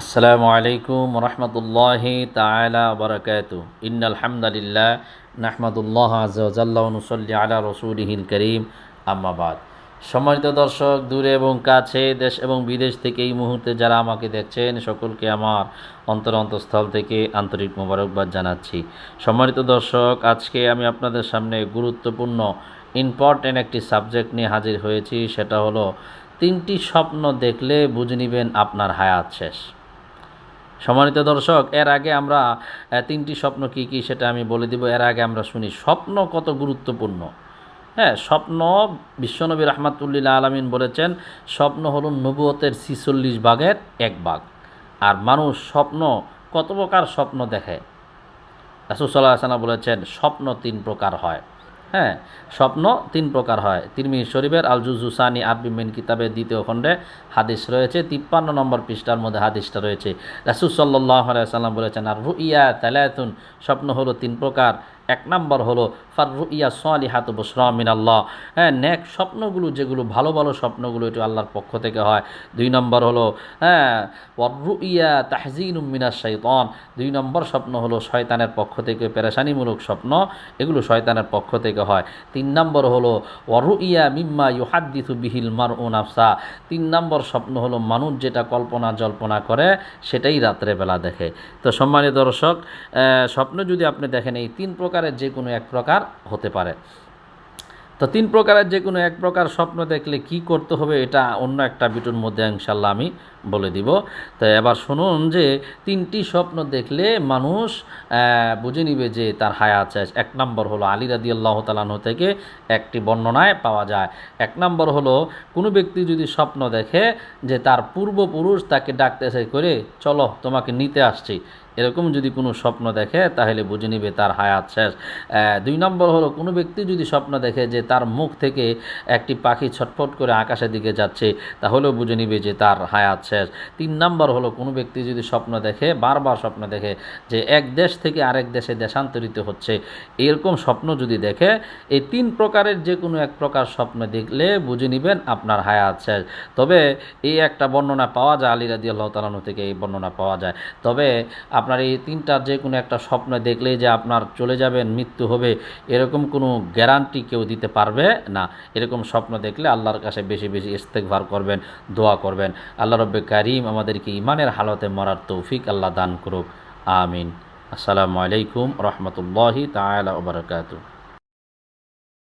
আসসালামু আলাইকুম রহমতুল্লাহি তাআলা বারাকাতু ইন্নাল হামদালিল্লাহ নাহমাদুল্লাহ আযজা ওয়া জাল্লা ওয়া নুসাল্লি আলা রাসূলিহিল কারীম আম্মা বাদ। সম্মানিত দর্শক, দূরে এবং কাছে, দেশ এবং বিদেশ থেকে এই মুহূর্তে যারা আমাকে দেখছেন সকলকে আমার অন্তরস্থল থেকে আন্তরিক মোবারকবাদ জানাচ্ছি। সম্মানিত দর্শক, আজকে আমি আপনাদের সামনে গুরুত্বপূর্ণ ইম্পর্টেন্ট একটি সাবজেক্ট নিয়ে হাজির হয়েছি। সেটা হলো 3টি স্বপ্ন দেখলে বুঝে নেবেন আপনার হায়াত শেষ। সম্মানিত দর্শক, এর আগে আমরা 3টি স্বপ্ন কী কী সেটা আমি বলে দিব। এর আগে আমরা শুনি স্বপ্ন কত গুরুত্বপূর্ণ। স্বপ্ন বিশ্বনবী রাহমাতুল্লিল আলামিন বলেছেন, স্বপ্ন হলো নবুয়তের 46 ভাগের 1 ভাগ। আর মানুষ স্বপ্ন কত প্রকার স্বপ্ন দেখে। রাসূল সাল্লাল্লাহু আলাইহি ওয়াসাল্লাম বলেছেন, স্বপ্ন 3 প্রকার হয়। স্বপ্ন 3 প্রকার হয়। তিরমিজি শরীফের আল জুজু সানি আরবি মেন কিতাবের 2য় খণ্ডে হাদিস রয়েছে, 53 নম্বর পৃষ্ঠার মধ্যে হাদিসটা রয়েছে। রাসূল সাল্লাল্লাহু আলাইহি ওয়াসাল্লাম বলেছেন, আর রুইয়া তালাতুন, স্বপ্ন হলো 3 প্রকার। 1 নম্বর হলো ফার রুইয়া সালিহাতু বুশরা মিনাল্লাহ, নেক স্বপ্নগুলো, যেগুলো ভালো ভালো স্বপ্নগুলো, এটা আল্লাহর পক্ষ থেকে হয়। 2 নম্বর হলো ওয়ার রুইয়া তাহজিনুম মিনাশ শাইতান, 2 নম্বর স্বপ্ন হলো শয়তানের পক্ষ থেকে পেরেশানিমূলক স্বপ্ন, এগুলো শয়তানের পক্ষ থেকে হয়। 3 নম্বর হলো ওয়ারুইয়া মিম্মা ইউহাদ্দিসু বিহিল মারউ নাফসা, 3 নম্বর স্বপ্ন হলো মানুষ যেটা কল্পনা জল্পনা করে সেটাই রাত্রেবেলা দেখে। তো সম্মানিত দর্শক, স্বপ্ন যদি আপনি দেখেন, এই 3 প্রকারের যে কোনো 1 প্রকার হতে পারে। তো 3 প্রকারের যে কোনো 1 প্রকার স্বপ্ন দেখলে কি করতে হবে, এটা অন্য একটা ভিডিওর মধ্যে ইনশাল্লাহ আমি বলে দিব। তো এবার শুনুন যে 3টি স্বপ্ন দেখলে মানুষ বুঝে নিবে যে তার হায়াত শেষ। 1 নম্বর হলো আলী রাদিয়াল্লাহু তাআলা আনহু থেকে একটি বর্ণনায় পাওয়া যায়। 1 নম্বর হলো কোনো ব্যক্তি যদি স্বপ্ন দেখে যে তার পূর্বপুরুষ তাকে ডাকতেছে করে, চলো তোমাকে নিতে আসছি, এরকম যদি কোনো স্বপ্ন দেখে তাহলে বুঝে নিবে তার হায়াত শেষ। 2 নম্বর হলো কোনো ব্যক্তি যদি স্বপ্ন দেখে যে তার মুখ থেকে একটি পাখি ছটফট করে আকাশের দিকে যাচ্ছে, তাহলেও বুঝে নিবে যে তার হায়াত শেষ। 3 নম্বর হলো কোনো ব্যক্তি যদি স্বপ্ন দেখে, বারবার স্বপ্ন দেখে যে এক দেশ থেকে আরেক দেশে দেশান্তরিত হচ্ছে, এরকম স্বপ্ন যদি দেখে, এই 3 প্রকারের যে কোনো 1 প্রকার স্বপ্ন দেখলে বুঝে নিবেন আপনার হায়াত শেষ। তবে এই একটা বর্ণনা পাওয়া যায়, আলী রাদিয়াল্লাহু তাআলা আনহু থেকে এই বর্ণনা পাওয়া যায়। তবে আপনার এই 3টার যে কোনো একটা স্বপ্ন দেখলেই যে আপনার চলে যাবেন, মৃত্যু হবে, এরকম কোনো গ্যারান্টি কেউ দিতে পারবে না। এরকম স্বপ্ন দেখলে আল্লাহর কাছে বেশি বেশি ইস্তেগফার করবেন, দোয়া করবেন। আল্লাহ রব্বে কারীম আমাদেরকে ঈমানের হালতে মরার তৌফিক আল্লাহ দান করুক। আমিন। আসসালামু আলাইকুম রহমতুল্লাহি তাআলা ওয়া বারাকাতুহু।